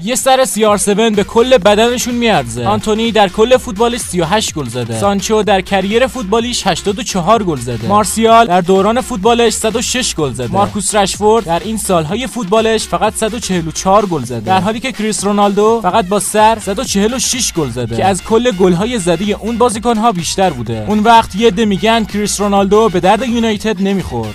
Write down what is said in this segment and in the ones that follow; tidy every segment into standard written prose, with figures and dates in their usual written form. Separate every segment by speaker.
Speaker 1: یه سر CR7 به کل بدنشون میارزه. آنتونی در کل فوتبالش 38 گل زده. سانچو در کریر فوتبالیش 84 گل زده. مارسیال در دوران فوتبالش 106 گل زده. مارکوس رشفورد در این سالهای فوتبالش فقط 144 گل زده، در حالی که کریس رونالدو فقط با سر 146 گل زده که از کل گل‌های زده اون بازیکن‌ها بیشتر بوده. اون وقت یه عده میگن کریس رونالدو به درد یونایتد نمیخورد.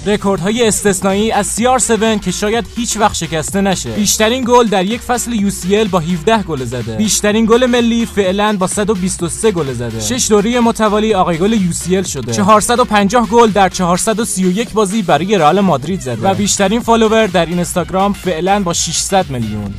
Speaker 1: رکوردهای استثنایی از CR7 که شاید هیچ وقت شکسته نشه. بیشترین گل در یک فصل UCL با 17 گل زده. بیشترین گل ملی فعلا با 123 گل زده. 6 دوره متوالی آقای گل UCL شده. 450 گل در 431 بازی برای رئال مادرید زده و بیشترین فالوور در اینستاگرام فعلا با 600 میلیون.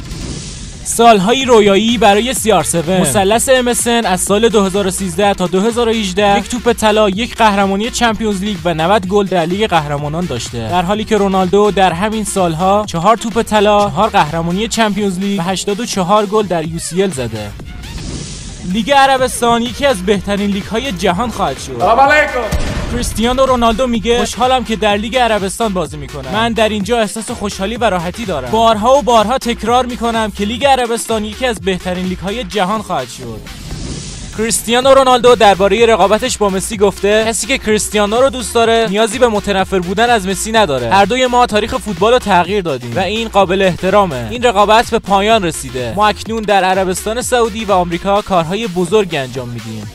Speaker 1: سالهای رویایی برای CR7. مثلث MSN از سال 2013 تا 2018 یک توپ طلا، یک قهرمانی چمپیونز لیگ و 90 گل در لیگ قهرمانان داشته، در حالی که رونالدو در همین سالها 4 توپ طلا، 4 قهرمانی چمپیونز لیگ و 84 گل در UCL زده. لیگ عربستان یکی از بهترین لیگ‌های جهان خواهد شد. سلام علیکم. کریستیانو رونالدو میگه خوشحالم که در لیگ عربستان بازی میکنم. من در اینجا احساس خوشحالی و راحتی دارم. بارها و بارها تکرار میکنم که لیگ عربستان یکی از بهترین لیگ‌های جهان خواهد شد. کریستیانو رونالدو درباره رقابتش با مسی گفته کسی که کریستیانو رو دوست داره نیازی به متنفر بودن از مسی نداره. هر دوی ما تاریخ فوتبال رو تغییر دادیم و این قابل احترامه. این رقابت به پایان رسیده. ما اکنون در عربستان سعودی و آمریکا کارهای بزرگ انجام میدیم.